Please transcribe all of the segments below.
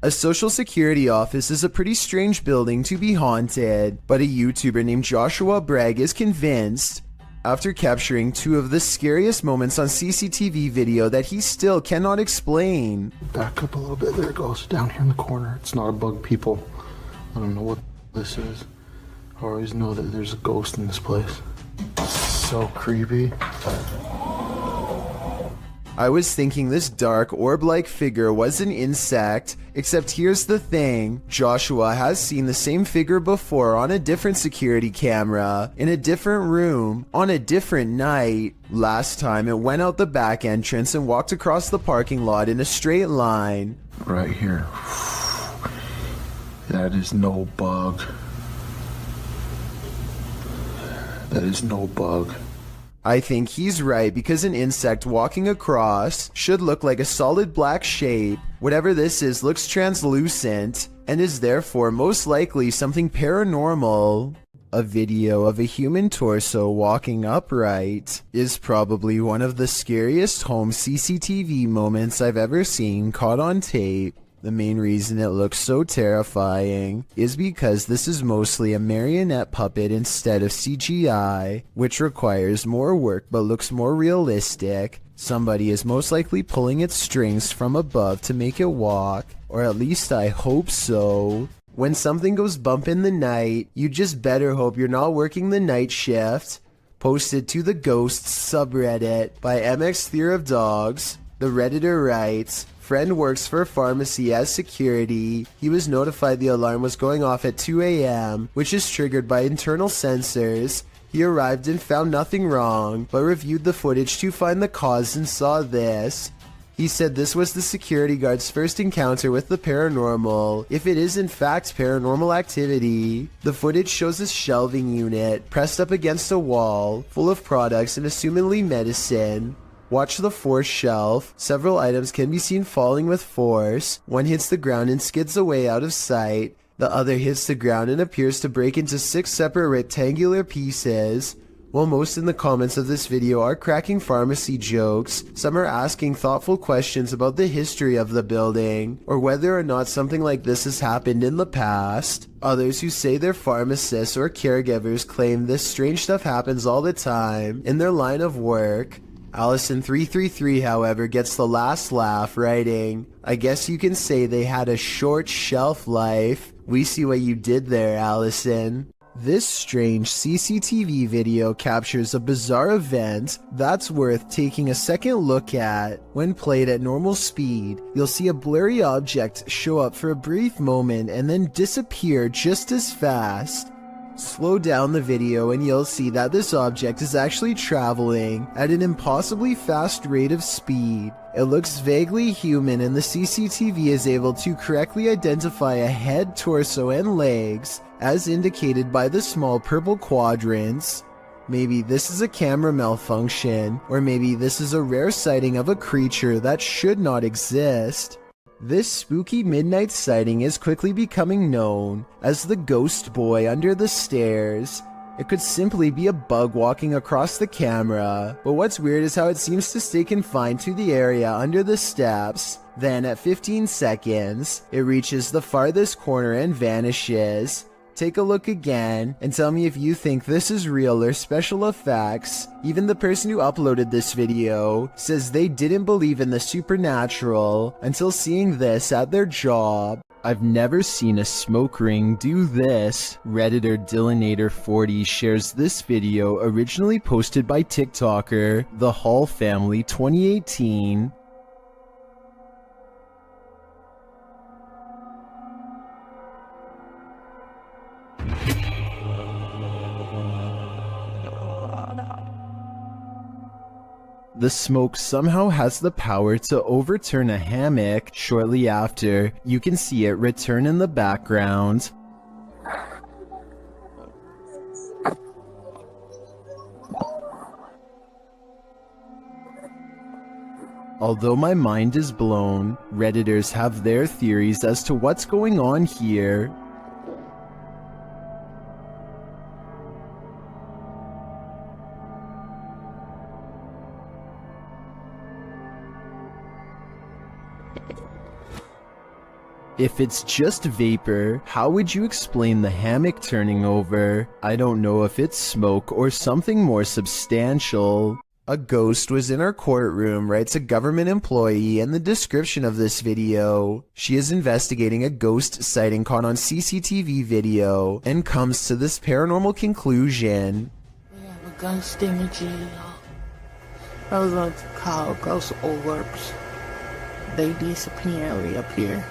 A social security office is a pretty strange building to be haunted, but a YouTuber named Joshua Bragg is convinced, after capturing two of the scariest moments on CCTV video, that he still cannot explain. Back up a little bit, there it goes, down here in the corner. It's not a bug, people. I don't know what this is. I always know that there's a ghost in this place. So creepy. I was thinking this dark orb-like figure was an insect, except here's the thing, Joshua has seen the same figure before on a different security camera, in a different room, on a different night. Last time it went out the back entrance and walked across the parking lot in a straight line. Right here. That is no bug. That is no bug. I think he's right, because an insect walking across should look like a solid black shape. Whatever this is looks translucent, and is therefore most likely something paranormal. A video of a human torso walking upright is probably one of the scariest home CCTV moments I've ever seen caught on tape. The main reason it looks so terrifying is because this is mostly a marionette puppet instead of CGI, which requires more work but looks more realistic. Somebody is most likely pulling its strings from above to make it walk, or at least I hope so. When something goes bump in the night, you just better hope you're not working the night shift. Posted to the Ghosts subreddit by MX Fear of Dogs, the Redditor writes, "Friend works for a pharmacy as security. He was notified the alarm was going off at 2 a.m., which is triggered by internal sensors. He arrived and found nothing wrong, but reviewed the footage to find the cause and saw this. He said this was the security guard's first encounter with the paranormal, if it is in fact paranormal activity. The footage shows a shelving unit pressed up against a wall, full of products and assumedly medicine. Watch the fourth shelf. Several items can be seen falling with force. One hits the ground and skids away out of sight. The other hits the ground and appears to break into 6 separate rectangular pieces. While most in the comments of this video are cracking pharmacy jokes, some are asking thoughtful questions about the history of the building, or whether or not something like this has happened in the past. Others who say they're pharmacists or caregivers claim this strange stuff happens all the time in their line of work. Allison333, however, gets the last laugh, writing, "I guess you can say they had a short shelf life. We see what you did there, Allison." This strange CCTV video captures a bizarre event that's worth taking a second look at. When played at normal speed, you'll see a blurry object show up for a brief moment and then disappear just as fast. Slow down the video and you'll see that this object is actually traveling at an impossibly fast rate of speed. It looks vaguely human and the CCTV is able to correctly identify a head, torso, and legs, as indicated by the small purple quadrants. Maybe this is a camera malfunction, or maybe this is a rare sighting of a creature that should not exist. This spooky midnight sighting is quickly becoming known as the ghost boy under the stairs. It could simply be a bug walking across the camera, but what's weird is how it seems to stay confined to the area under the steps. Then at 15 seconds, it reaches the farthest corner and vanishes. Take a look again and tell me if you think this is real or special effects. Even the person who uploaded this video says they didn't believe in the supernatural until seeing this at their job. I've never seen a smoke ring do this. Redditor Dillinator40 shares this video, originally posted by TikToker The Hall Family 2018. The smoke somehow has the power to overturn a hammock. Shortly after, you can see it return in the background. Although my mind is blown, Redditors have their theories as to what's going on here. If it's just vapor, how would you explain the hammock turning over? I don't know if it's smoke or something more substantial. A ghost was in our courtroom, writes a government employee in the description of this video. She is investigating a ghost sighting caught on CCTV video and comes to this paranormal conclusion. We have a ghost image. Those are called ghost orbs. They disappear, appear.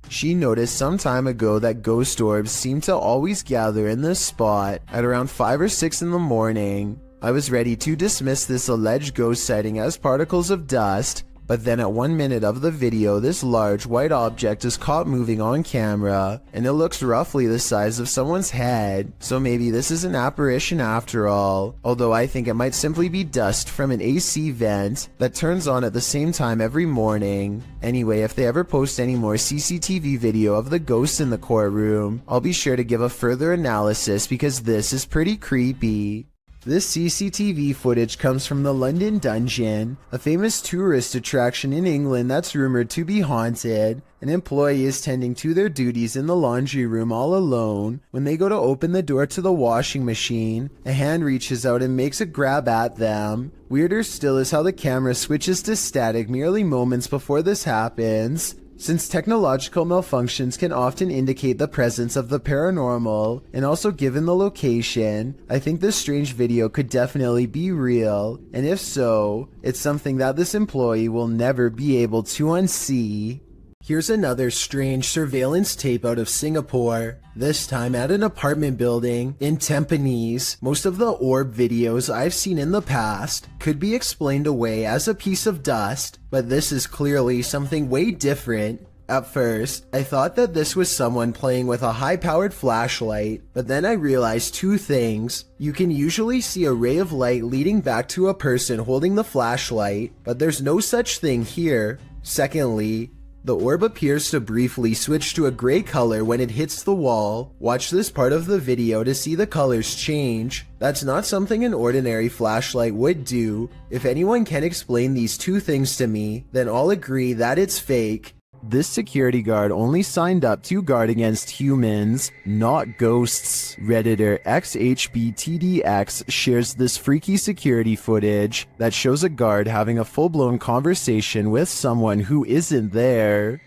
She noticed some time ago that ghost orbs seem to always gather in this spot at around 5 or 6 in the morning. I was ready to dismiss this alleged ghost sighting as particles of dust, but then at 1 minute of the video, this large white object is caught moving on camera, and it looks roughly the size of someone's head, so maybe this is an apparition after all, although I think it might simply be dust from an AC vent that turns on at the same time every morning. Anyway, if they ever post any more CCTV video of the ghosts in the courtroom, I'll be sure to give a further analysis because this is pretty creepy. This CCTV footage comes from the London Dungeon, a famous tourist attraction in England that's rumored to be haunted. An employee is tending to their duties in the laundry room all alone. When they go to open the door to the washing machine, a hand reaches out and makes a grab at them. Weirder still is how the camera switches to static merely moments before this happens. Since technological malfunctions can often indicate the presence of the paranormal, and also given the location, I think this strange video could definitely be real, and if so, it's something that this employee will never be able to unsee. Here's another strange surveillance tape out of Singapore, this time at an apartment building in Tampines. Most of the orb videos I've seen in the past could be explained away as a piece of dust, but this is clearly something way different. At first, I thought that this was someone playing with a high-powered flashlight, but then I realized two things. You can usually see a ray of light leading back to a person holding the flashlight, but there's no such thing here. Secondly, the orb appears to briefly switch to a gray color when it hits the wall. Watch this part of the video to see the colors change. That's not something an ordinary flashlight would do. If anyone can explain these two things to me, then I'll agree that it's fake. This security guard only signed up to guard against humans, not ghosts. Redditor XHBTDX shares this freaky security footage that shows a guard having a full-blown conversation with someone who isn't there.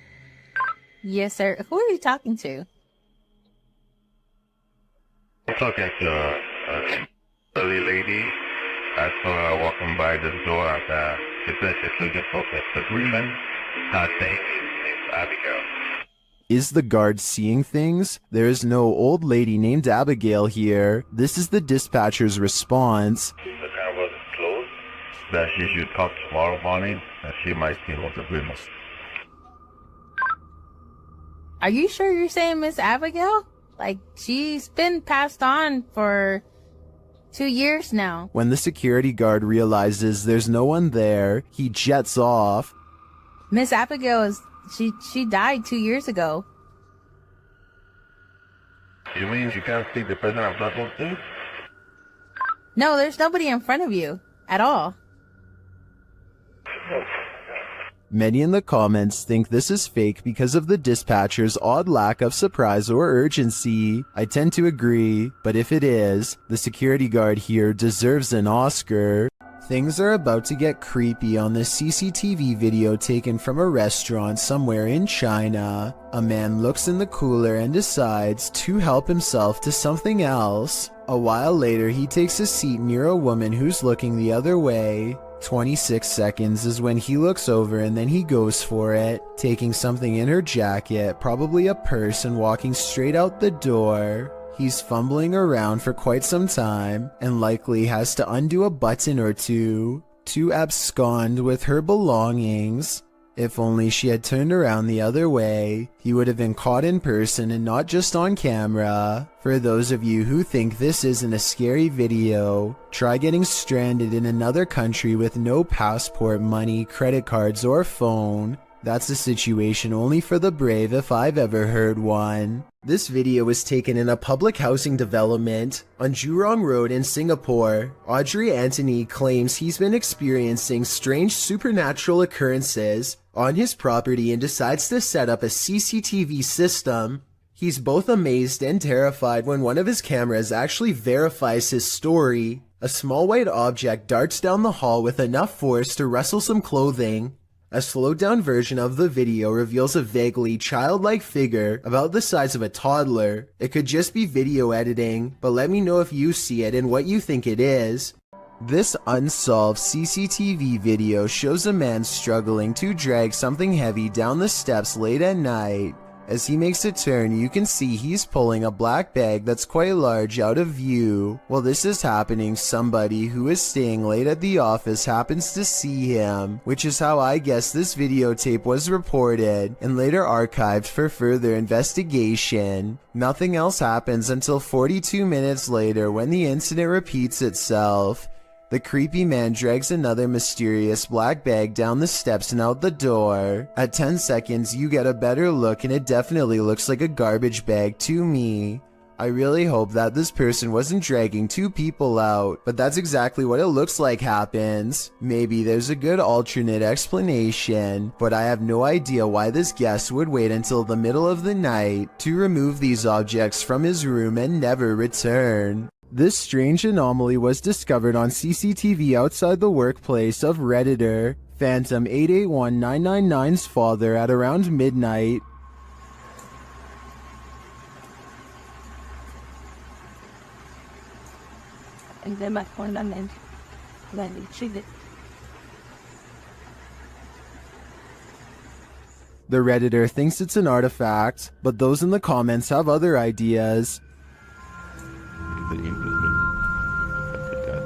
Yes, sir. Who are you talking to? I'm talking to a lady. I saw her walking by the door at it's looking for the agreement. Thanks. Abigail. Is the guard seeing things? There is no old lady named Abigail here. This is the dispatcher's response. The car was closed. That she should come tomorrow morning and she might see what the agreement. Are you sure you're saying Miss Abigail? Like, she's been passed on for 2 years now. When the security guard realizes there's no one there, he jets off. Miss Abigail is... She died 2 years ago. You mean you can't see the person I'm talking to? No, there's nobody in front of you. At all. Many in the comments think this is fake because of the dispatcher's odd lack of surprise or urgency. I tend to agree, but if it is, the security guard here deserves an Oscar. Things are about to get creepy on this CCTV video taken from a restaurant somewhere in China. A man looks in the cooler and decides to help himself to something else. A while later, he takes a seat near a woman who's looking the other way. 26 seconds is when he looks over and then he goes for it, taking something in her jacket, probably a purse, and walking straight out the door. He's fumbling around for quite some time and likely has to undo a button or two to abscond with her belongings. If only she had turned around the other way, he would have been caught in person and not just on camera. For those of you who think this isn't a scary video, try getting stranded in another country with no passport, money, credit cards, or phone. That's a situation only for the brave if I've ever heard one. This video was taken in a public housing development on Jurong Road in Singapore. Audrey Anthony claims he's been experiencing strange supernatural occurrences on his property and decides to set up a CCTV system. He's both amazed and terrified when one of his cameras actually verifies his story. A small white object darts down the hall with enough force to rustle some clothing. A slowed-down version of the video reveals a vaguely childlike figure about the size of a toddler. It could just be video editing, but let me know if you see it and what you think it is. This unsolved CCTV video shows a man struggling to drag something heavy down the steps late at night. As he makes a turn, you can see he's pulling a black bag that's quite large out of view. While this is happening, somebody who is staying late at the office happens to see him, which is how I guess this videotape was reported and later archived for further investigation. Nothing else happens until 42 minutes later when the incident repeats itself. The creepy man drags another mysterious black bag down the steps and out the door. At 10 seconds, you get a better look and it definitely looks like a garbage bag to me. I really hope that this person wasn't dragging two people out, but that's exactly what it looks like happens. Maybe there's a good alternate explanation, but I have no idea why this guest would wait until the middle of the night to remove these objects from his room and never return. This strange anomaly was discovered on CCTV outside the workplace of Redditor Phantom 881999's father at around midnight. The Redditor thinks it's an artifact, but those in the comments have other ideas. The implement of the dead.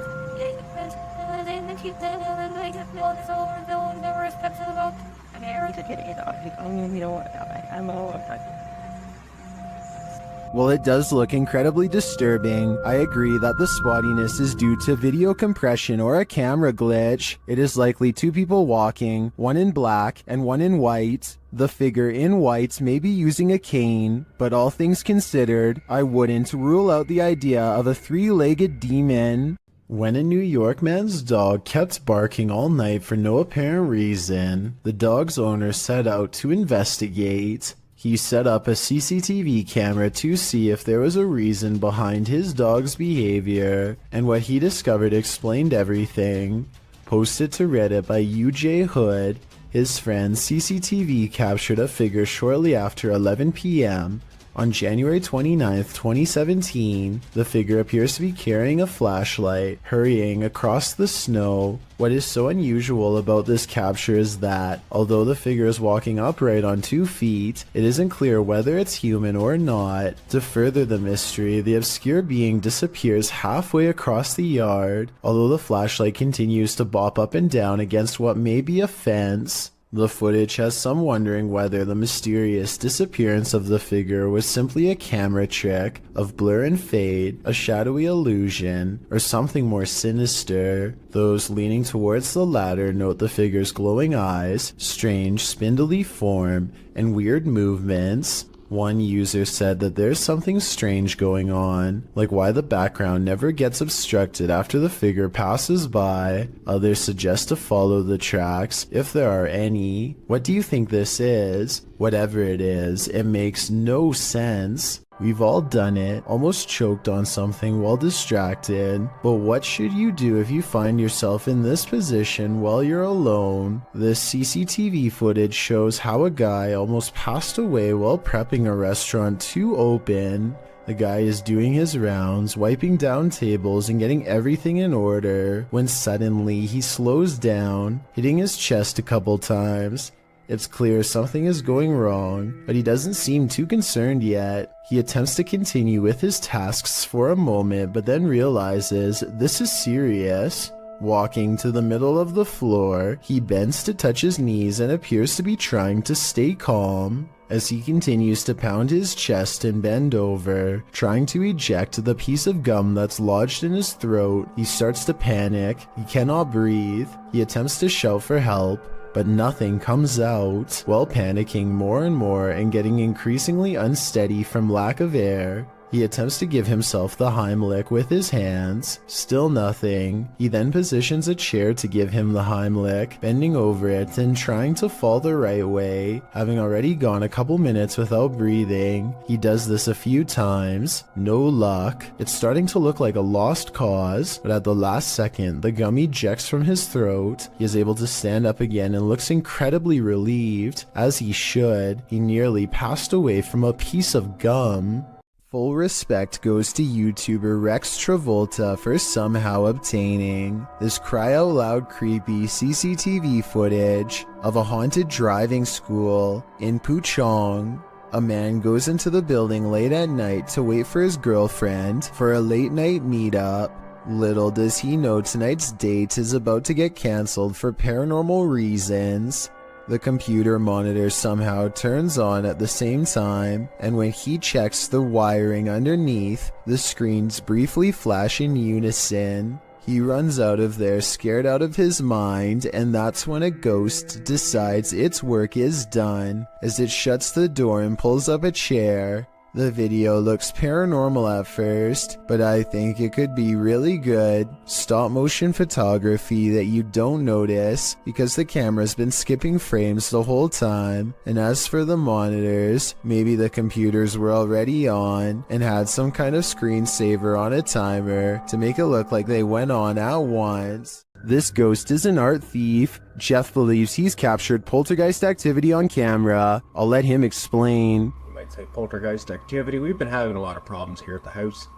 While it does look incredibly disturbing, I agree that the spottiness is due to video compression or a camera glitch. It is likely two people walking, one in black and one in white. The figure in white may be using a cane, but all things considered, I wouldn't rule out the idea of a three-legged demon. When a New York man's dog kept barking all night for no apparent reason, the dog's owner set out to investigate. He set up a CCTV camera to see if there was a reason behind his dog's behavior, and what he discovered explained everything. Posted to Reddit by UJ Hood, his friend's CCTV captured a figure shortly after 11 p.m. On January 29, 2017, the figure appears to be carrying a flashlight, hurrying across the snow. What is so unusual about this capture is that, although the figure is walking upright on 2 feet, it isn't clear whether it's human or not. To further the mystery, the obscure being disappears halfway across the yard, although the flashlight continues to bop up and down against what may be a fence. The footage has some wondering whether the mysterious disappearance of the figure was simply a camera trick of blur and fade, a shadowy illusion, or something more sinister. Those leaning towards the latter note the figure's glowing eyes, strange spindly form, and weird movements. One user said that there's something strange going on, like why the background never gets obstructed after the figure passes by. Others suggest to follow the tracks, if there are any. What do you think this is? Whatever it is, it makes no sense. We've all done it, almost choked on something while distracted. But what should you do if you find yourself in this position while you're alone? This CCTV footage shows how a guy almost passed away while prepping a restaurant to open. The guy is doing his rounds, wiping down tables and getting everything in order, when suddenly he slows down, hitting his chest a couple times. It's clear something is going wrong, but he doesn't seem too concerned yet. He attempts to continue with his tasks for a moment, but then realizes this is serious. Walking to the middle of the floor, he bends to touch his knees and appears to be trying to stay calm. As he continues to pound his chest and bend over, trying to eject the piece of gum that's lodged in his throat, he starts to panic. He cannot breathe. He attempts to shout for help, but nothing comes out. While panicking more and more and getting increasingly unsteady from lack of air, he attempts to give himself the Heimlich with his hands. Still nothing. He then positions a chair to give him the Heimlich, bending over it and trying to fall the right way. Having already gone a couple minutes without breathing, he does this a few times. No luck. It's starting to look like a lost cause, but at the last second, the gum ejects from his throat. He is able to stand up again and looks incredibly relieved, as he should. He nearly passed away from a piece of gum. Full respect goes to YouTuber Rex Travolta for somehow obtaining this cry-out-loud creepy CCTV footage of a haunted driving school in Puchong. A man goes into the building late at night to wait for his girlfriend for a late-night meetup. Little does he know tonight's date is about to get cancelled for paranormal reasons. The computer monitor somehow turns on at the same time, and when he checks the wiring underneath, the screens briefly flash in unison. He runs out of there scared out of his mind, and that's when a ghost decides its work is done, as it shuts the door and pulls up a chair. The video looks paranormal at first, but I think it could be really good stop motion photography that you don't notice because the camera's been skipping frames the whole time. And as for the monitors, maybe the computers were already on and had some kind of screensaver on a timer to make it look like they went on at once. This ghost is an art thief. Jeff believes he's captured poltergeist activity on camera. I'll let him explain. Say poltergeist activity. We've been having a lot of problems here at the house.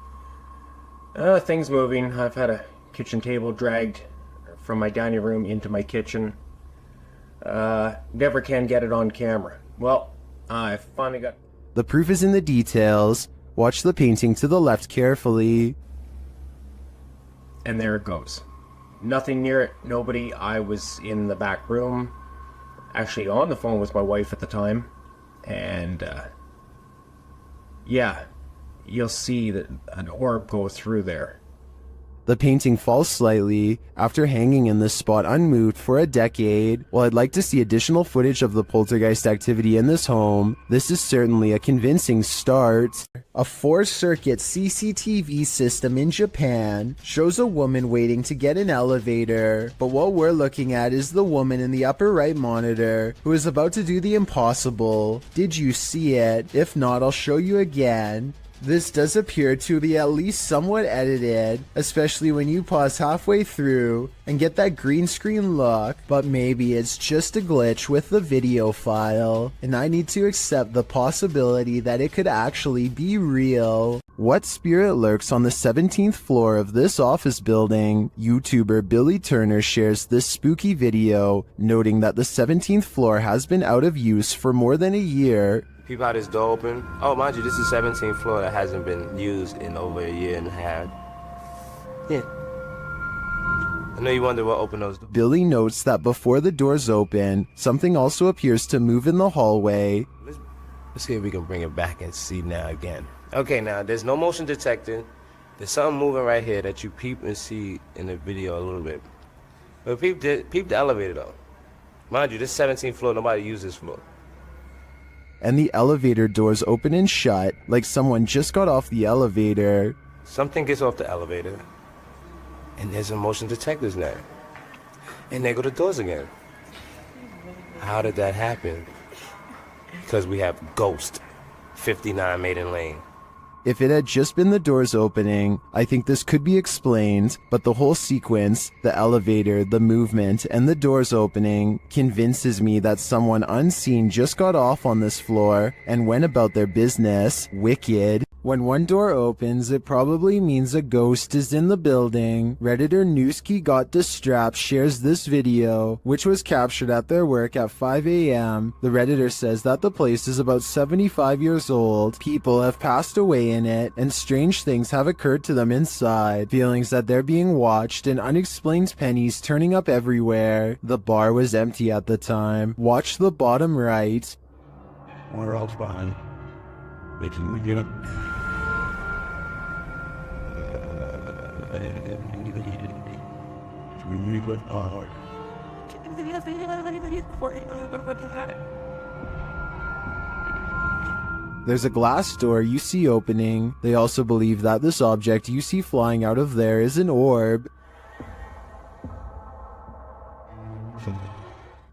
Things moving. I've had a kitchen table dragged from my dining room into my kitchen. Never can get it on camera. Well, I finally got... The proof is in the details. Watch the painting to the left carefully. And there it goes. Nothing near it. Nobody. I was in the back room. Actually on the phone with my wife at the time. And, yeah, you'll see that an orb go through there. The painting falls slightly after hanging in this spot unmoved for a decade. While I'd like to see additional footage of the poltergeist activity in this home, this is certainly a convincing start. A 4-circuit CCTV system in Japan shows a woman waiting to get an elevator, but what we're looking at is the woman in the upper right monitor who is about to do the impossible. Did you see it? If not, I'll show you again. This does appear to be at least somewhat edited, especially when you pause halfway through and get that green screen look, but maybe it's just a glitch with the video file, and I need to accept the possibility that it could actually be real. What spirit lurks on the 17th floor of this office building? YouTuber Billy Turner shares this spooky video, noting that the 17th floor has been out of use for more than a year. Peep out this door open. Oh, mind you, this is 17th floor that hasn't been used in over a year and a half. Yeah. I know you wonder what opened those doors. Billy notes that before the doors open, something also appears to move in the hallway. Let's see if we can bring it back and see now again. Okay, now, there's no motion detected. There's something moving right here that you peep and see in the video a little bit. But peep the elevator, though. Mind you, this 17th floor, nobody uses this floor. And the elevator doors open and shut, like someone just got off the elevator. Something gets off the elevator, and there's a motion detectors there. And there go the doors again. How did that happen? Because we have Ghost, 59 Maiden Lane. If it had just been the doors opening, I think this could be explained, but the whole sequence, the elevator, the movement, and the doors opening, convinces me that someone unseen just got off on this floor and went about their business. Wicked. When one door opens, it probably means a ghost is in the building. Redditor Newski Got Distrapped shares this video, which was captured at their work at 5 a.m. The Redditor says that the place is about 75 years old. People have passed away in it, and strange things have occurred to them inside. Feelings that they're being watched and unexplained pennies turning up everywhere. The bar was empty at the time. Watch the bottom right. We're all fine. We get it. We really hard. There's a glass door you see opening. They also believe that this object you see flying out of there is an orb.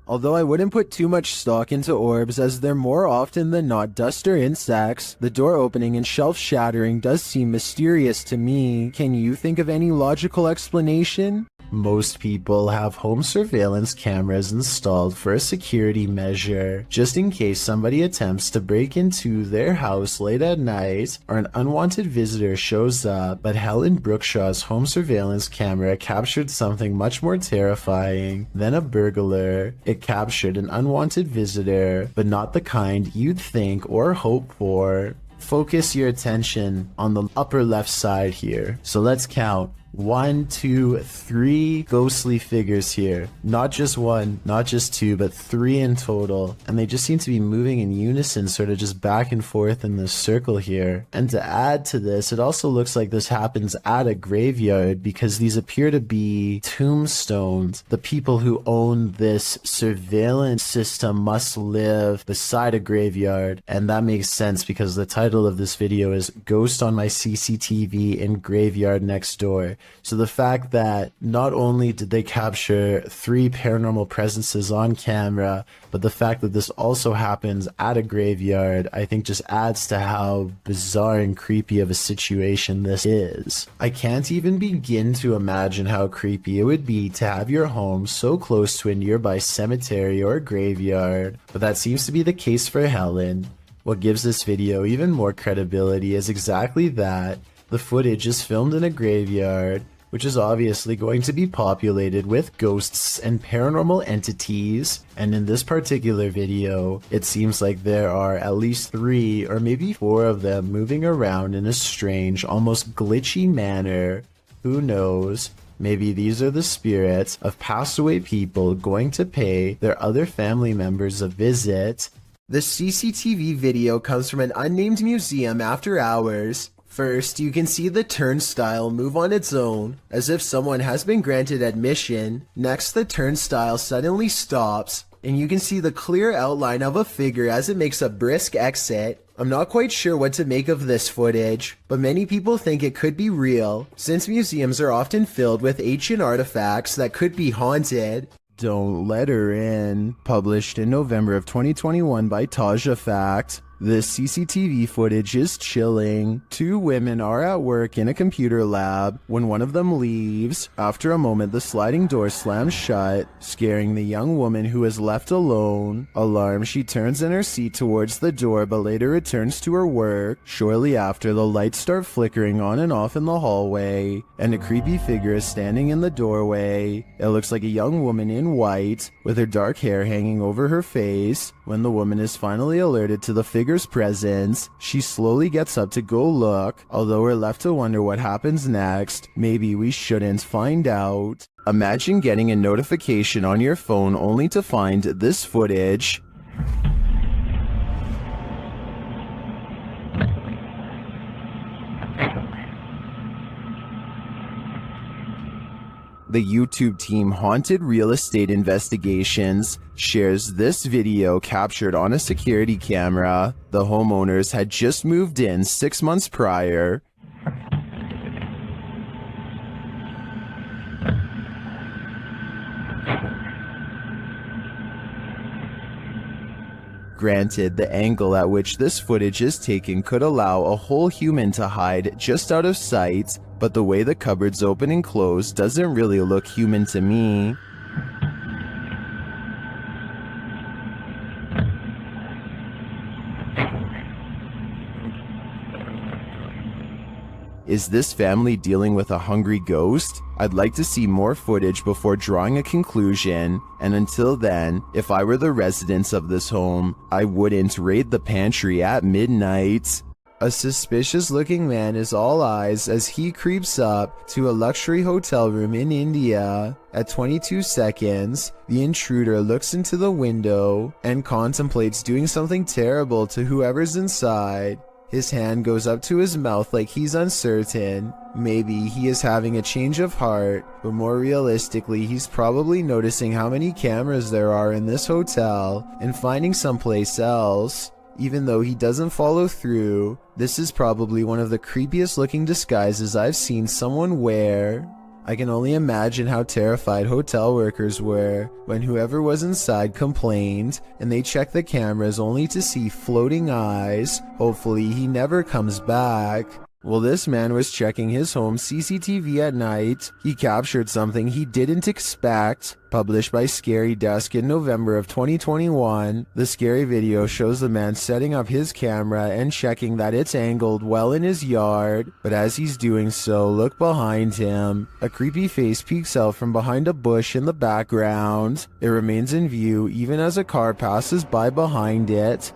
Although I wouldn't put too much stock into orbs, as they're more often than not dust or insects, the door opening and shelf shattering does seem mysterious to me. Can you think of any logical explanation? Most people have home surveillance cameras installed for a security measure, just in case somebody attempts to break into their house late at night or an unwanted visitor shows up. But Helen Brookshaw's home surveillance camera captured something much more terrifying than a burglar. It captured an unwanted visitor, but not the kind you'd think or hope for. Focus your attention on the upper left side here. So let's count. 1, 2, 3 ghostly figures here. Not just one, not just two, but 3 in total. And they just seem to be moving in unison, sort of just back and forth in this circle here. And to add to this, it also looks like this happens at a graveyard because these appear to be tombstones. The people who own this surveillance system must live beside a graveyard. And that makes sense because the title of this video is Ghost on My CCTV in Graveyard Next Door. So the fact that not only did they capture 3 paranormal presences on camera, but the fact that this also happens at a graveyard, I think just adds to how bizarre and creepy of a situation this is. I can't even begin to imagine how creepy it would be to have your home so close to a nearby cemetery or graveyard, but that seems to be the case for Helen. What gives this video even more credibility is exactly that. The footage is filmed in a graveyard, which is obviously going to be populated with ghosts and paranormal entities, and in this particular video, it seems like there are at least 3 or maybe 4 of them moving around in a strange, almost glitchy manner. Who knows? Maybe these are the spirits of passed away people going to pay their other family members a visit. The CCTV video comes from an unnamed museum after hours. First, you can see the turnstile move on its own, as if someone has been granted admission. Next, the turnstile suddenly stops, and you can see the clear outline of a figure as it makes a brisk exit. I'm not quite sure what to make of this footage, but many people think it could be real, since museums are often filled with ancient artifacts that could be haunted. Don't Let Her In, published in November of 2021 by Taja Fact. This CCTV footage is chilling. 2 women are at work in a computer lab when one of them leaves. After a moment, the sliding door slams shut, scaring the young woman who is left alone. Alarmed, she turns in her seat towards the door but later returns to her work. Shortly after, the lights start flickering on and off in the hallway, and a creepy figure is standing in the doorway. It looks like a young woman in white, with her dark hair hanging over her face. When the woman is finally alerted to the figure's presence, she slowly gets up to go look, although we're left to wonder what happens next. Maybe we shouldn't find out. Imagine getting a notification on your phone only to find this footage. The YouTube team Haunted Real Estate Investigations shares this video captured on a security camera. The homeowners had just moved in 6 months prior. Granted, the angle at which this footage is taken could allow a whole human to hide just out of sight, but the way the cupboards open and close doesn't really look human to me. Is this family dealing with a hungry ghost? I'd like to see more footage before drawing a conclusion, and until then, if I were the residents of this home, I wouldn't raid the pantry at midnight. A suspicious-looking man is all eyes as he creeps up to a luxury hotel room in India. At 22 seconds, the intruder looks into the window and contemplates doing something terrible to whoever's inside. His hand goes up to his mouth like he's uncertain. Maybe he is having a change of heart, but more realistically, he's probably noticing how many cameras there are in this hotel and finding someplace else. Even though he doesn't follow through, this is probably one of the creepiest looking disguises I've seen someone wear. I can only imagine how terrified hotel workers were when whoever was inside complained and they checked the cameras only to see floating eyes. Hopefully he never comes back. Well, this man was checking his home CCTV at night. He captured something he didn't expect. Published by Scary Desk in November of 2021, the scary video shows the man setting up his camera and checking that it's angled well in his yard. But as he's doing so, look behind him. A creepy face peeks out from behind a bush in the background. It remains in view even as a car passes by behind it.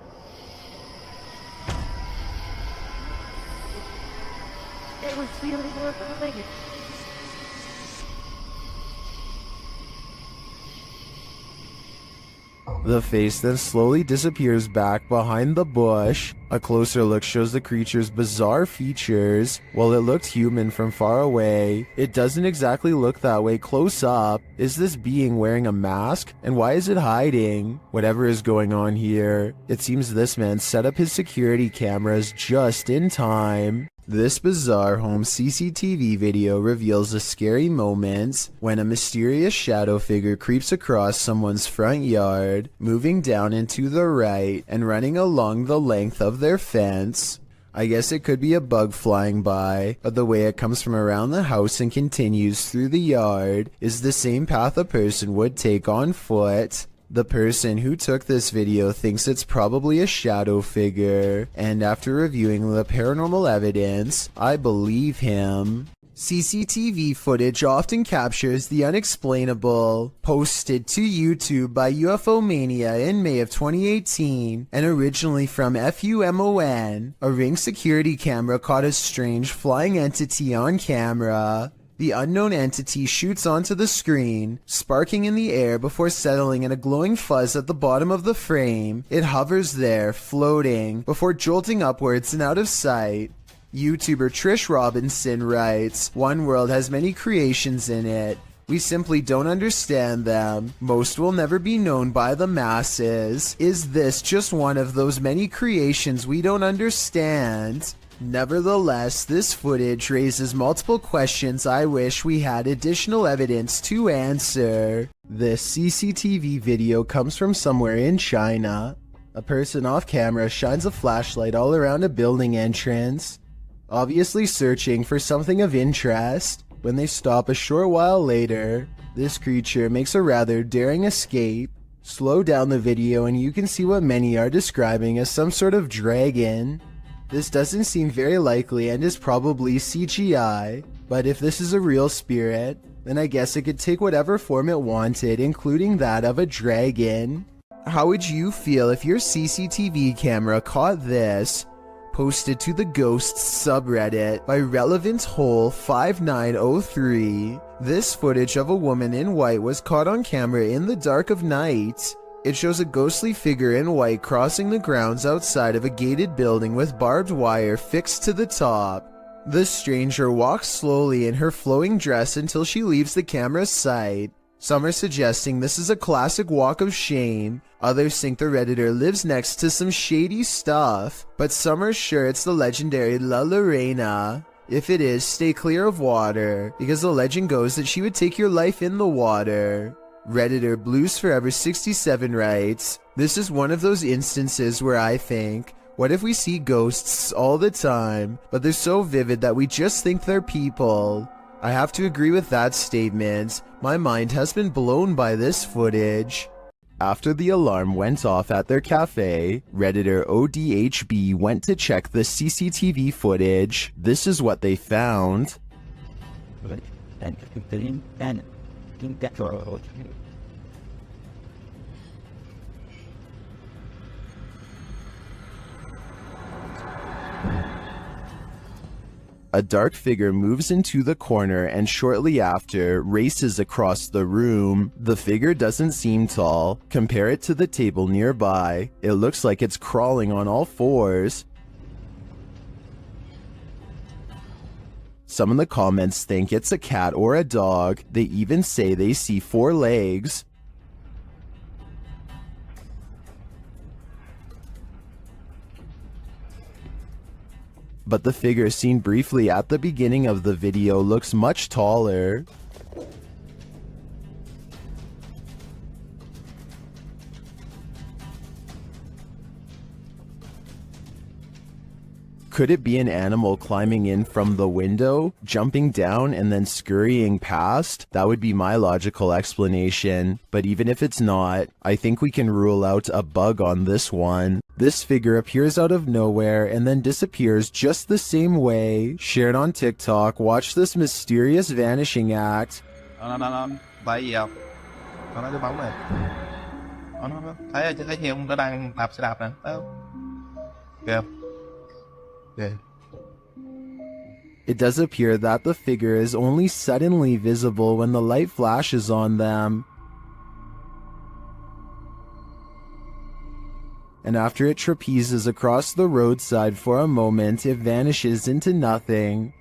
The face then slowly disappears back behind the bush. A closer look shows the creature's bizarre features. While it looked human from far away, it doesn't exactly look that way close up. Is this being wearing a mask? And why is it hiding? Whatever is going on here, it seems this man set up his security cameras just in time. This bizarre home CCTV video reveals a scary moment when a mysterious shadow figure creeps across someone's front yard, moving down and to the right and running along the length of their fence. I guess it could be a bug flying by, but the way it comes from around the house and continues through the yard is the same path a person would take on foot. The person who took this video thinks it's probably a shadow figure, and after reviewing the paranormal evidence, I believe him. CCTV footage often captures the unexplainable. Posted to YouTube by UFO Mania in May of 2018, and originally from FUMON, a Ring security camera caught a strange flying entity on camera. The unknown entity shoots onto the screen, sparking in the air before settling in a glowing fuzz at the bottom of the frame. It hovers there, floating, before jolting upwards and out of sight. YouTuber Trish Robinson writes, "One world has many creations in it. We simply don't understand them. Most will never be known by the masses. Is this just one of those many creations we don't understand?" Nevertheless, this footage raises multiple questions I wish we had additional evidence to answer. This CCTV video comes from somewhere in China. A person off camera shines a flashlight all around a building entrance, obviously searching for something of interest. When they stop a short while later, this creature makes a rather daring escape. Slow down the video and you can see what many are describing as some sort of dragon. This doesn't seem very likely and is probably CGI, but if this is a real spirit, then I guess it could take whatever form it wanted, including that of a dragon. How would you feel if your CCTV camera caught this? Posted to the Ghosts subreddit by Relevant Hole 5903. This footage of a woman in white was caught on camera in the dark of night. It shows a ghostly figure in white crossing the grounds outside of a gated building with barbed wire fixed to the top. The stranger walks slowly in her flowing dress until she leaves the camera's sight. Some are suggesting this is a classic walk of shame. Others think the Redditor lives next to some shady stuff, but some are sure it's the legendary La Lorena. If it is, stay clear of water, because the legend goes that she would take your life in the water. Redditor Blues Forever 67 writes, "This is one of those instances where I think, what if we see ghosts all the time, but they're so vivid that we just think they're people?" I have to agree with that statement. My mind has been blown by this footage. After the alarm went off at their cafe, Redditor ODHB went to check the CCTV footage. This is what they found. A dark figure moves into the corner and shortly after races across the room. The figure doesn't seem tall. Compare it to the table nearby. It looks like it's crawling on all fours. Some in the comments think it's a cat or a dog. They even say they see 4 legs. But the figure seen briefly at the beginning of the video looks much taller. Could it be an animal climbing in from the window, jumping down, and then scurrying past? That would be my logical explanation. But even if it's not, I think we can rule out a bug on this one. This figure appears out of nowhere and then disappears just the same way. Shared on TikTok, watch this mysterious vanishing act. Tại vì nó nói cái bóng này. Nó thấy gì không? Nó đang đạp xe đạp nè. Thấy không? Kìa. Yeah. It does appear that the figure is only suddenly visible when the light flashes on them. And after it trapezes across the roadside for a moment, it vanishes into nothing.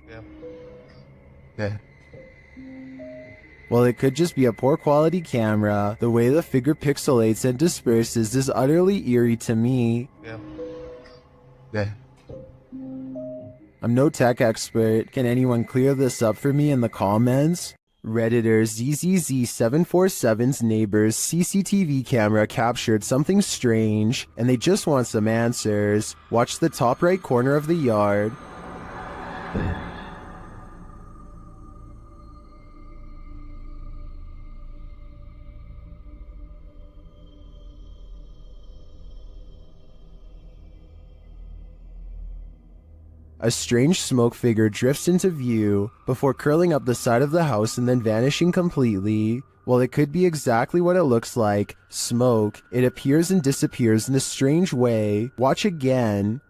Yeah. While it could just be a poor quality camera, the way the figure pixelates and disperses is utterly eerie to me. Yeah. I'm no tech expert. Can anyone clear this up for me in the comments? Redditor ZZZ747's neighbor's CCTV camera captured something strange, and they just want some answers. Watch the top right corner of the yard. A strange smoke figure drifts into view before curling up the side of the house and then vanishing completely. While it could be exactly what it looks like, smoke, it appears and disappears in a strange way. Watch again.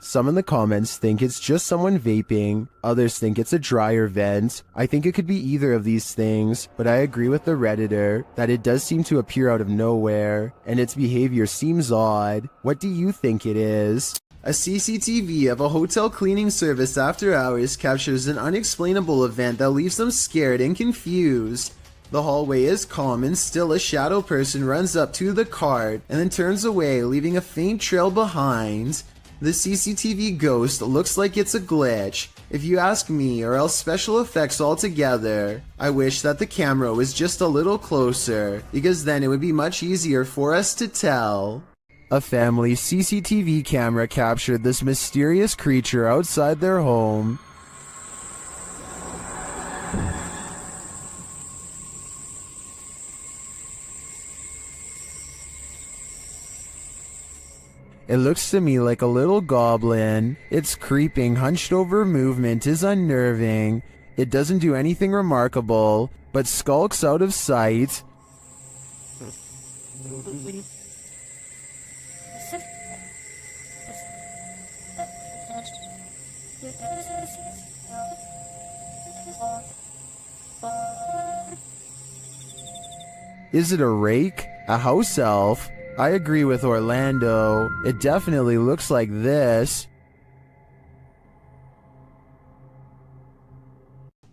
Some in the comments think it's just someone vaping, others think it's a dryer vent. I think it could be either of these things, but I agree with the Redditor that it does seem to appear out of nowhere, and its behavior seems odd. What do you think it is? A CCTV of a hotel cleaning service after hours captures an unexplainable event that leaves them scared and confused. The hallway is calm and still a shadow person runs up to the cart and then turns away, leaving a faint trail behind. The CCTV ghost looks like it's a glitch, if you ask me, or else special effects altogether. I wish that the camera was just a little closer, because then it would be much easier for us to tell. A family CCTV camera captured this mysterious creature outside their home. It looks to me like a little goblin. Its creeping, hunched over movement is unnerving. It doesn't do anything remarkable, but skulks out of sight. Is it a rake? A house elf? I agree with Orlando. It definitely looks like this.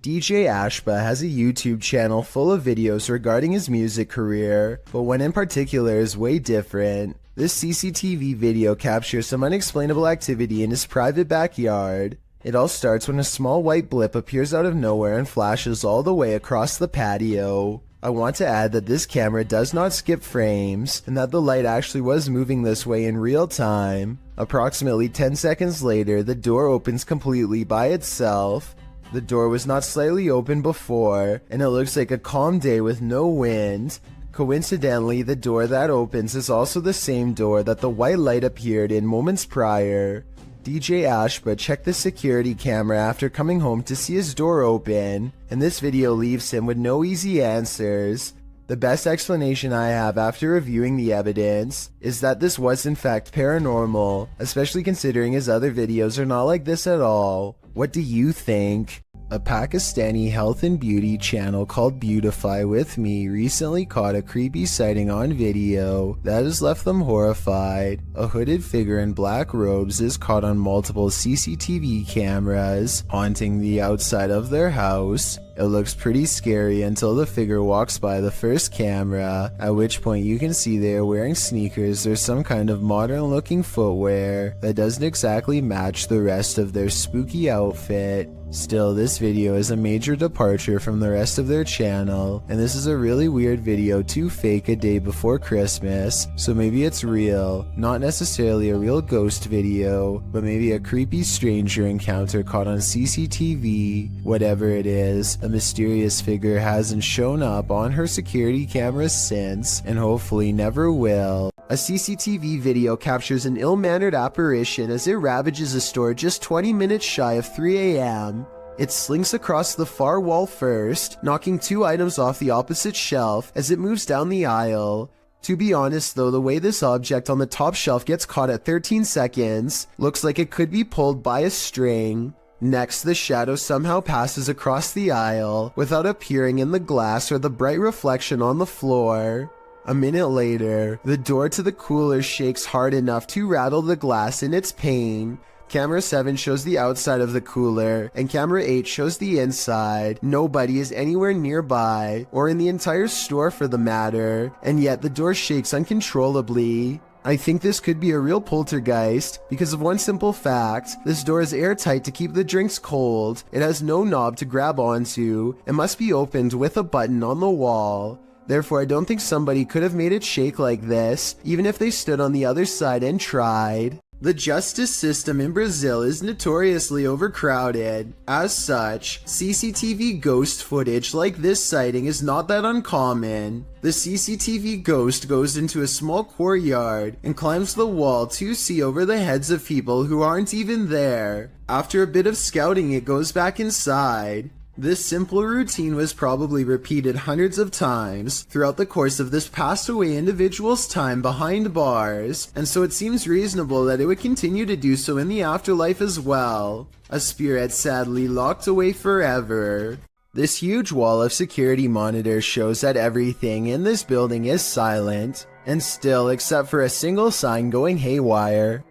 DJ Ashba has a YouTube channel full of videos regarding his music career, but one in particular is way different. This CCTV video captures some unexplainable activity in his private backyard. It all starts when a small white blip appears out of nowhere and flashes all the way across the patio. I want to add that this camera does not skip frames, and that the light actually was moving this way in real time. Approximately 10 seconds later, the door opens completely by itself. The door was not slightly open before, and it looks like a calm day with no wind. Coincidentally, the door that opens is also the same door that the white light appeared in moments prior. DJ Ashba checked the security camera after coming home to see his door open, and this video leaves him with no easy answers. The best explanation I have after reviewing the evidence is that this was in fact paranormal, especially considering his other videos are not like this at all. What do you think? A Pakistani health and beauty channel called Beautify With Me recently caught a creepy sighting on video that has left them horrified. A hooded figure in black robes is caught on multiple CCTV cameras, haunting the outside of their house. It looks pretty scary until the figure walks by the first camera, at which point you can see they are wearing sneakers or some kind of modern looking footwear that doesn't exactly match the rest of their spooky outfit. Still, this video is a major departure from the rest of their channel, and this is a really weird video to fake a day before Christmas, so maybe it's real, not necessarily a real ghost video, but maybe a creepy stranger encounter caught on CCTV. Whatever it is, a mysterious figure hasn't shown up on her security cameras since, and hopefully never will. A CCTV video captures an ill-mannered apparition as it ravages a store just 20 minutes shy of 3 a.m. It slinks across the far wall first, knocking 2 items off the opposite shelf as it moves down the aisle. To be honest though, the way this object on the top shelf gets caught at 13 seconds looks like it could be pulled by a string. Next, the shadow somehow passes across the aisle without appearing in the glass or the bright reflection on the floor. A minute later, the door to the cooler shakes hard enough to rattle the glass in its pane. Camera 7 shows the outside of the cooler, and camera 8 shows the inside. Nobody is anywhere nearby, or in the entire store for the matter, and yet the door shakes uncontrollably. I think this could be a real poltergeist because of one simple fact: this door is airtight to keep the drinks cold, it has no knob to grab onto, and must be opened with a button on the wall. Therefore, I don't think somebody could have made it shake like this, even if they stood on the other side and tried. The justice system in Brazil is notoriously overcrowded. As such, CCTV ghost footage like this sighting is not that uncommon. The CCTV ghost goes into a small courtyard and climbs the wall to see over the heads of people who aren't even there. After a bit of scouting, it goes back inside. This simple routine was probably repeated hundreds of times throughout the course of this passed away individual's time behind bars, and so it seems reasonable that it would continue to do so in the afterlife as well. A spirit sadly locked away forever. This huge wall of security monitors shows that everything in this building is silent, and still except for a single sign going haywire.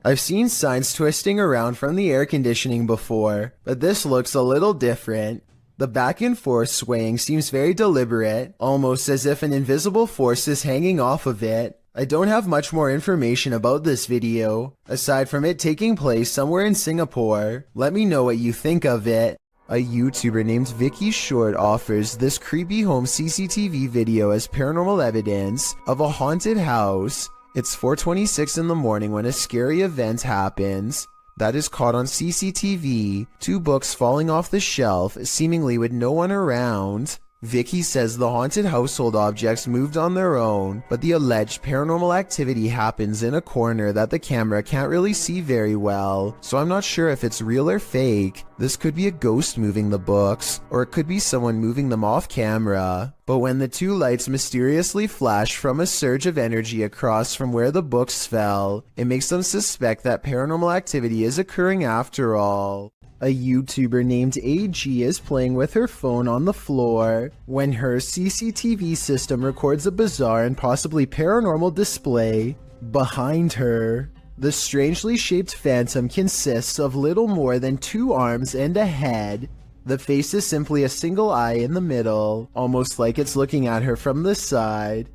I've seen signs twisting around from the air conditioning before, but this looks a little different. The back and forth swaying seems very deliberate, almost as if an invisible force is hanging off of it. I don't have much more information about this video, aside from it taking place somewhere in Singapore. Let me know what you think of it. A YouTuber named Vicky Short offers this creepy home CCTV video as paranormal evidence of a haunted house. It's 4:26 in the morning when a scary event happens that is caught on CCTV, 2 books falling off the shelf, seemingly with no one around. Vicky says the haunted household objects moved on their own, but the alleged paranormal activity happens in a corner that the camera can't really see very well, so I'm not sure if it's real or fake. This could be a ghost moving the books, or it could be someone moving them off camera. But when the 2 lights mysteriously flash from a surge of energy across from where the books fell, it makes them suspect that paranormal activity is occurring after all. A YouTuber named AG is playing with her phone on the floor when her CCTV system records a bizarre and possibly paranormal display behind her. The strangely shaped phantom consists of little more than 2 arms and a head. The face is simply a single eye in the middle, almost like it's looking at her from the side.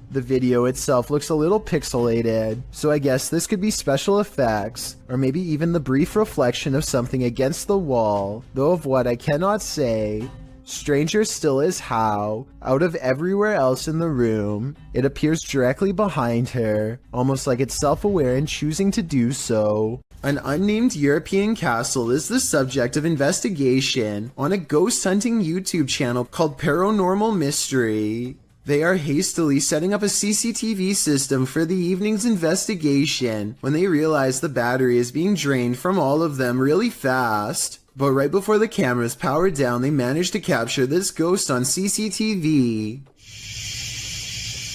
The video itself looks a little pixelated, so I guess this could be special effects, or maybe even the brief reflection of something against the wall, though of what I cannot say. Stranger still is how, out of everywhere else in the room, it appears directly behind her, almost like it's self-aware in choosing to do so. An unnamed European castle is the subject of investigation on a ghost hunting YouTube channel called Paranormal Mystery. They are hastily setting up a CCTV system for the evening's investigation when they realize the battery is being drained from all of them really fast. But right before the cameras power down, they manage to capture this ghost on CCTV.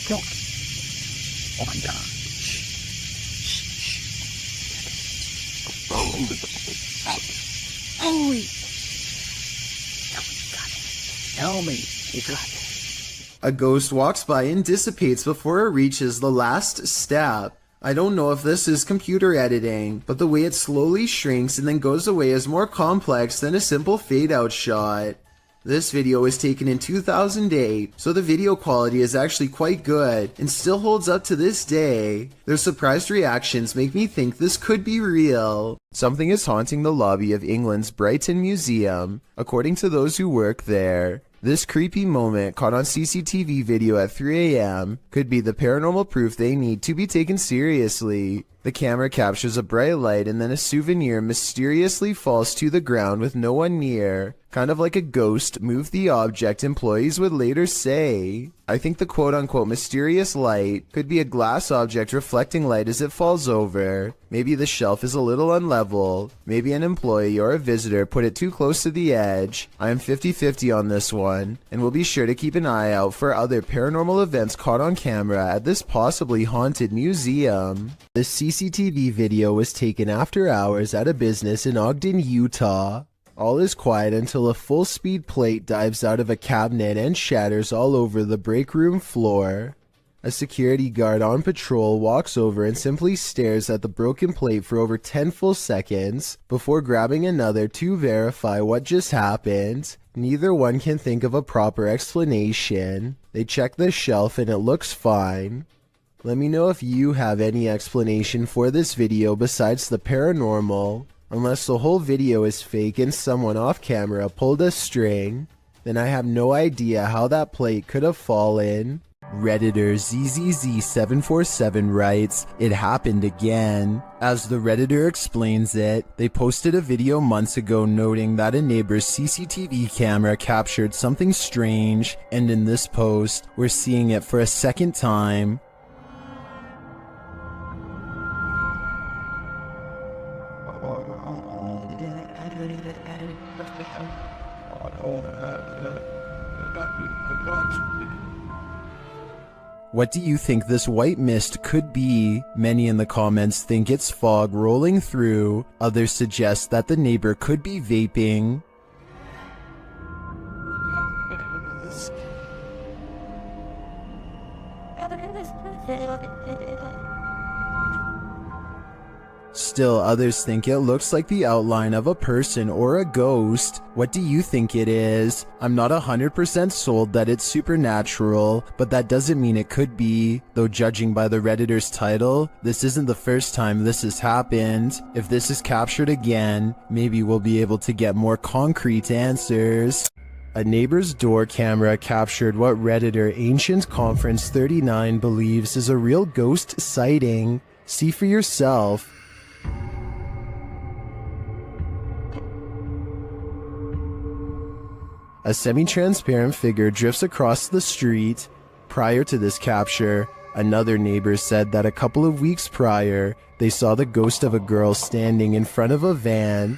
Oh my God. Holy! Tell me. You got it. A ghost walks by and dissipates before it reaches the last step. I don't know if this is computer editing, but the way it slowly shrinks and then goes away is more complex than a simple fade-out shot. This video was taken in 2008, so the video quality is actually quite good and still holds up to this day. Their surprised reactions make me think this could be real. Something is haunting the lobby of England's Brighton Museum, according to those who work there. This creepy moment, caught on CCTV video at 3 a.m., could be the paranormal proof they need to be taken seriously. The camera captures a bright light and then a souvenir mysteriously falls to the ground with no one near. Kind of like a ghost moved the object, employees would later say. I think the quote-unquote mysterious light could be a glass object reflecting light as it falls over. Maybe the shelf is a little unlevel. Maybe an employee or a visitor put it too close to the edge. I am 50-50 on this one, and will be sure to keep an eye out for other paranormal events caught on camera at this possibly haunted museum. The CCTV video was taken after hours at a business in Ogden, Utah. All is quiet until a full-speed plate dives out of a cabinet and shatters all over the break room floor. A security guard on patrol walks over and simply stares at the broken plate for over 10 full seconds before grabbing another to verify what just happened. Neither one can think of a proper explanation. They check the shelf and it looks fine. Let me know if you have any explanation for this video besides the paranormal. Unless the whole video is fake and someone off camera pulled a string, then I have no idea how that plate could have fallen. Redditor ZZZ747 writes, "It happened again." As the Redditor explains it, they posted a video months ago noting that a neighbor's CCTV camera captured something strange, and in this post, we're seeing it for a second time. What do you think this white mist could be? Many in the comments think it's fog rolling through. Others suggest that the neighbor could be vaping. Still, others think it looks like the outline of a person or a ghost. What do you think it is? I'm not 100% sold that it's supernatural, but that doesn't mean it could be. Though judging by the Redditor's title, this isn't the first time this has happened. If this is captured again, maybe we'll be able to get more concrete answers. A neighbor's door camera captured what Redditor Ancient Conference 39 believes is a real ghost sighting. See for yourself. A semi-transparent figure drifts across the street. Prior to this capture, another neighbor said that a couple of weeks prior, they saw the ghost of a girl standing in front of a van.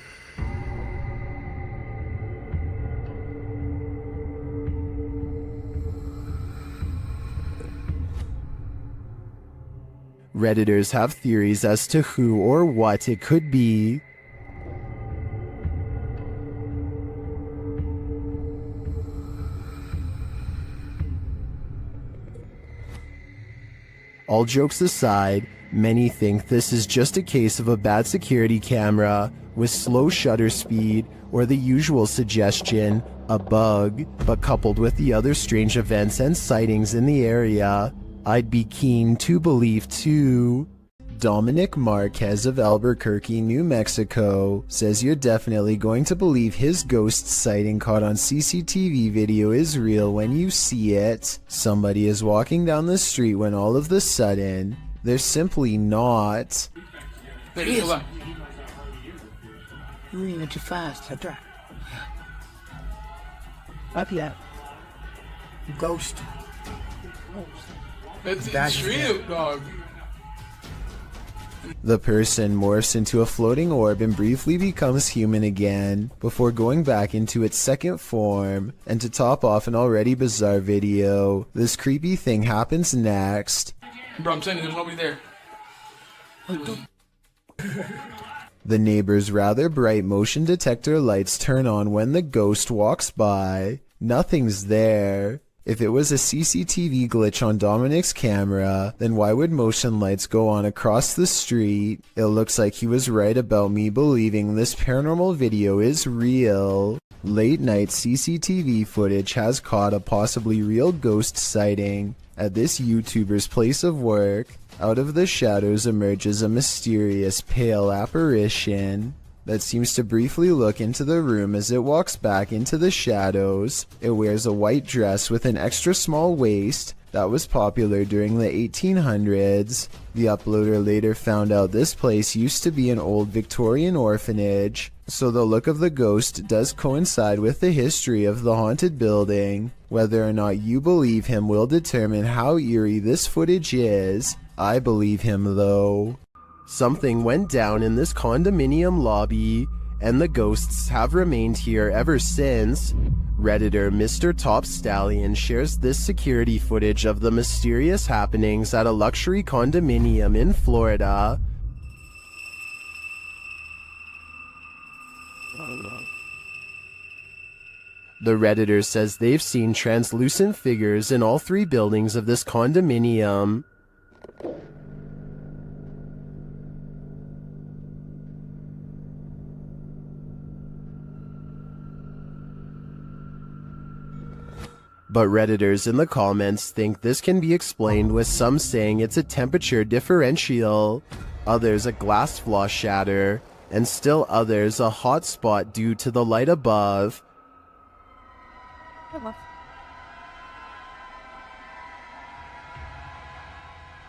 Redditors have theories as to who or what it could be. All jokes aside, many think this is just a case of a bad security camera with slow shutter speed or the usual suggestion, a bug, but coupled with the other strange events and sightings in the area, I'd be keen to believe too. Dominic Marquez of Albuquerque, New Mexico says you're definitely going to believe his ghost sighting caught on CCTV video is real when you see it. Somebody is walking down the street when all of a sudden, they're simply not. You're reading too fast. That's right. Up yet. Ghost. It's real, dog. The person morphs into a floating orb and briefly becomes human again, before going back into its second form. And to top off an already bizarre video, this creepy thing happens next. Bro, I'm saying there's nobody there. The neighbor's rather bright motion detector lights turn on when the ghost walks by. Nothing's there. If it was a CCTV glitch on Dominic's camera, then why would motion lights go on across the street? It looks like he was right about me believing this paranormal video is real. Late night CCTV footage has caught a possibly real ghost sighting at this YouTuber's place of work. Out of the shadows emerges a mysterious pale apparition that seems to briefly look into the room as it walks back into the shadows. It wears a white dress with an extra small waist that was popular during the 1800s. The uploader later found out this place used to be an old Victorian orphanage, so the look of the ghost does coincide with the history of the haunted building. Whether or not you believe him will determine how eerie this footage is. I believe him though. Something went down in this condominium lobby, and the ghosts have remained here ever since. Redditor Mr. Top Stallion shares this security footage of the mysterious happenings at a luxury condominium in Florida. The Redditor says they've seen translucent figures in all 3 buildings of this condominium. But Redditors in the comments think this can be explained, with some saying it's a temperature differential, others a glass flaw shatter, and still others a hot spot due to the light above.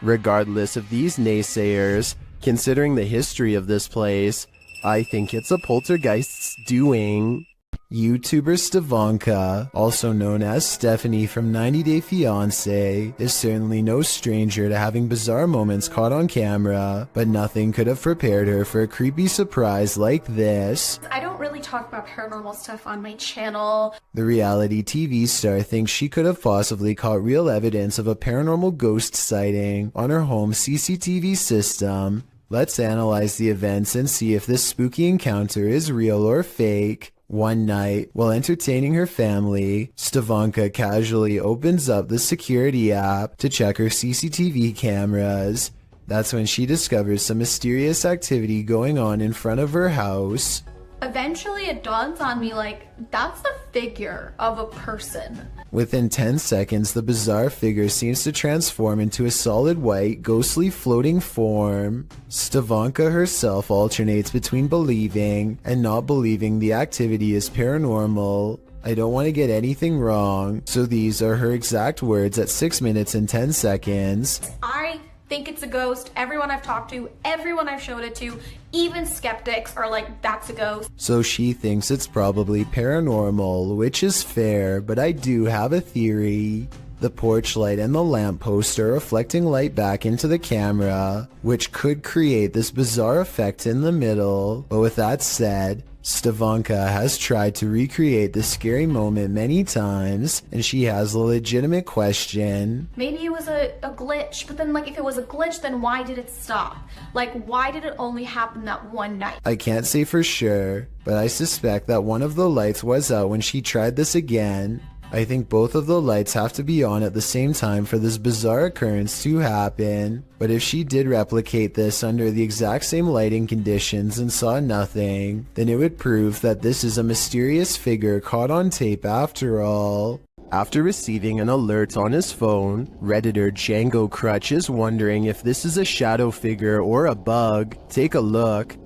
Regardless of these naysayers, considering the history of this place, I think it's a poltergeist's doing. YouTuber Stevanka, also known as Stephanie from 90 Day Fiancé, is certainly no stranger to having bizarre moments caught on camera, but nothing could have prepared her for a creepy surprise like this. I don't really talk about paranormal stuff on my channel. The reality TV star thinks she could have possibly caught real evidence of a paranormal ghost sighting on her home CCTV system. Let's analyze the events and see if this spooky encounter is real or fake. One night, while entertaining her family, Stevanka casually opens up the security app to check her CCTV cameras. That's when she discovers some mysterious activity going on in front of her house. Eventually it dawns on me, like, that's the figure of a person. Within 10 seconds, the bizarre figure seems to transform into a solid white, ghostly floating form. Stevanka herself alternates between believing and not believing the activity is paranormal. I don't want to get anything wrong, so these are her exact words at 6 minutes and 10 seconds. I think it's a ghost. Everyone I've talked to, everyone I've showed it to, even skeptics are like, that's a ghost. So she thinks it's probably paranormal, which is fair, but I do have a theory. The porch light and the lamppost are reflecting light back into the camera, which could create this bizarre effect in the middle. But with that said, Stevanka has tried to recreate this scary moment many times, and she has a legitimate question. Maybe it was a glitch, but then, like, if it was a glitch, then why did it stop? Like, why did it only happen that one night? I can't say for sure, but I suspect that one of the lights was out when she tried this again. I think both of the lights have to be on at the same time for this bizarre occurrence to happen. But if she did replicate this under the exact same lighting conditions and saw nothing, then it would prove that this is a mysterious figure caught on tape after all. After receiving an alert on his phone, Redditor Django Crutch is wondering if this is a shadow figure or a bug. Take a look.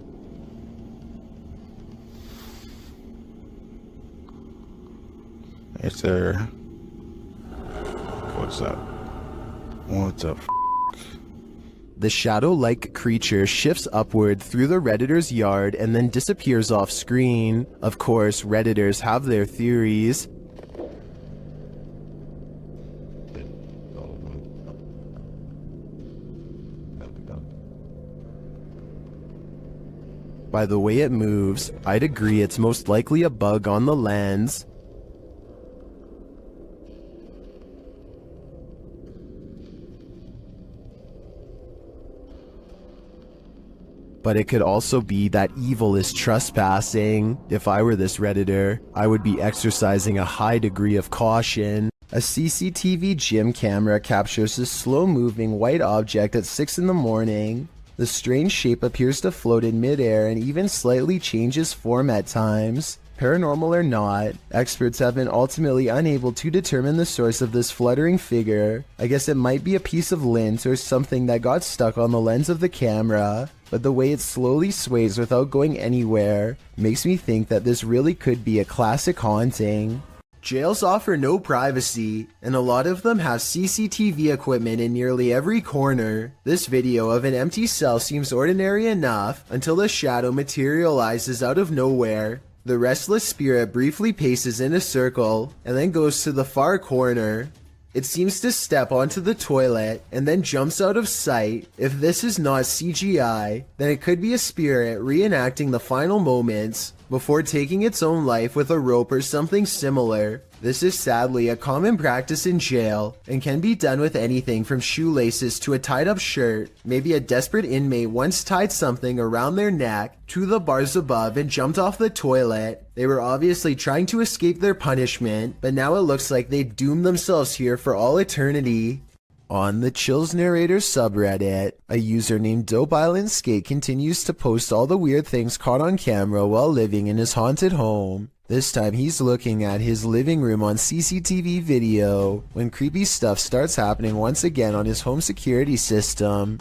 Yes, sir. What's up? What's up? The shadow-like creature shifts upward through the Redditor's yard and then disappears off screen. Of course, Redditors have their theories. By the way it moves, I'd agree it's most likely a bug on the lens. But it could also be that evil is trespassing. If I were this Redditor, I would be exercising a high degree of caution. A CCTV gym camera captures this slow-moving white object at 6 in the morning. The strange shape appears to float in midair and even slightly changes form at times. Paranormal or not, experts have been ultimately unable to determine the source of this fluttering figure. I guess it might be a piece of lint or something that got stuck on the lens of the camera, but the way it slowly sways without going anywhere makes me think that this really could be a classic haunting. Jails offer no privacy, and a lot of them have CCTV equipment in nearly every corner. This video of an empty cell seems ordinary enough until a shadow materializes out of nowhere. The restless spirit briefly paces in a circle and then goes to the far corner. It seems to step onto the toilet and then jumps out of sight. If this is not CGI, then it could be a spirit reenacting the final moments before taking its own life with a rope or something similar. This is sadly a common practice in jail and can be done with anything from shoelaces to a tied up shirt. Maybe a desperate inmate once tied something around their neck to the bars above and jumped off the toilet. They were obviously trying to escape their punishment, but now it looks like they doomed themselves here for all eternity. On the Chills Narrator subreddit, a user named Dope Island Skate continues to post all the weird things caught on camera while living in his haunted home. This time he's looking at his living room on CCTV video when creepy stuff starts happening once again on his home security system.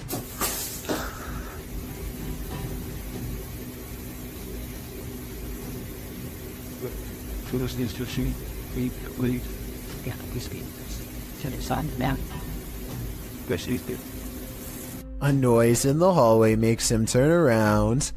A noise in the hallway makes him turn around.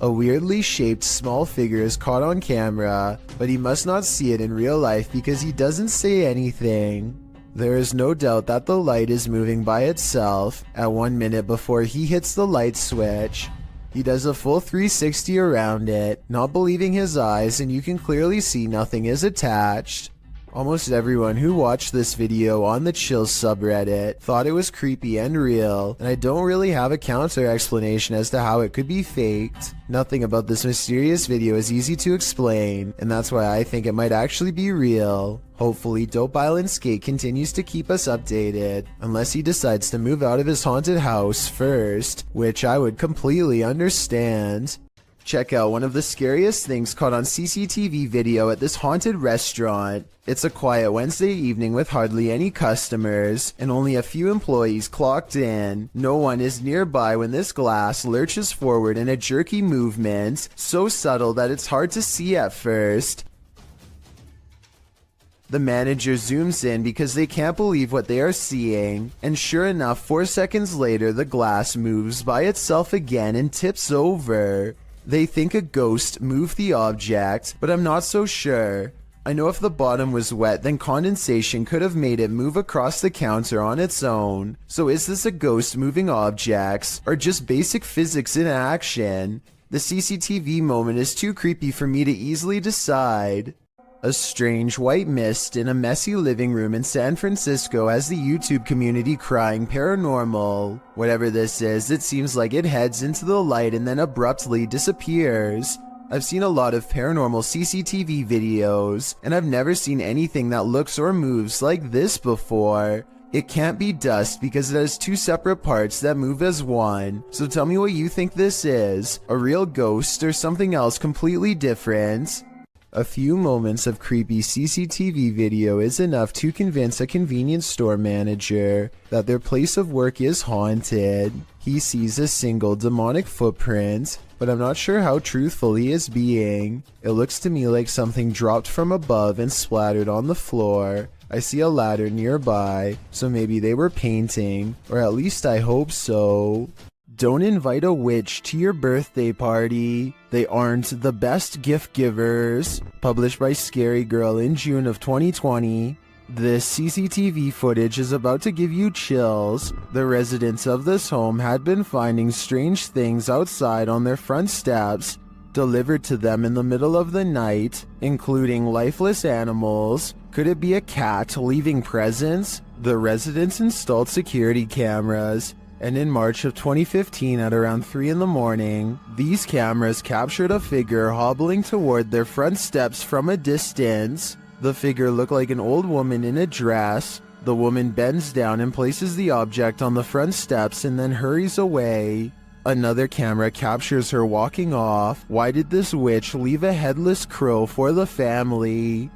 A weirdly shaped small figure is caught on camera, but he must not see it in real life because he doesn't say anything. There is no doubt that the light is moving by itself at 1 minute before he hits the light switch. He does a full 360 around it, not believing his eyes, and you can clearly see nothing is attached. Almost everyone who watched this video on the Chills subreddit thought it was creepy and real, and I don't really have a counter explanation as to how it could be faked. Nothing about this mysterious video is easy to explain, and that's why I think it might actually be real. Hopefully Dope Island Skate continues to keep us updated, unless he decides to move out of his haunted house first, which I would completely understand. Check out one of the scariest things caught on CCTV video at this haunted restaurant. It's a quiet Wednesday evening with hardly any customers and only a few employees clocked in. No one is nearby when this glass lurches forward in a jerky movement, so subtle that it's hard to see at first. The manager zooms in because they can't believe what they are seeing, and sure enough, 4 seconds later the glass moves by itself again and tips over. They think a ghost moved the object, but I'm not so sure. I know if the bottom was wet, then condensation could have made it move across the counter on its own. So is this a ghost moving objects, or just basic physics in action? The CCTV moment is too creepy for me to easily decide. A strange white mist in a messy living room in San Francisco has the YouTube community crying paranormal. Whatever this is, it seems like it heads into the light and then abruptly disappears. I've seen a lot of paranormal CCTV videos, and I've never seen anything that looks or moves like this before. It can't be dust because it has two separate parts that move as one. So tell me what you think this is, a real ghost or something else completely different? A few moments of creepy CCTV video is enough to convince a convenience store manager that their place of work is haunted. He sees a single demonic footprint, but I'm not sure how truthful he is being. It looks to me like something dropped from above and splattered on the floor. I see a ladder nearby, so maybe they were painting, or at least I hope so. Don't invite a witch to your birthday party. They aren't the best gift givers. Published by Scary Girl in June of 2020. This CCTV footage is about to give you chills. The residents of this home had been finding strange things outside on their front steps, delivered to them in the middle of the night, including lifeless animals. Could it be a cat leaving presents? The residents installed security cameras, and in March of 2015 at around 3 in the morning, these cameras captured a figure hobbling toward their front steps from a distance. The figure looked like an old woman in a dress. The woman bends down and places the object on the front steps and then hurries away. Another camera captures her walking off. Why did this witch leave a headless crow for the family?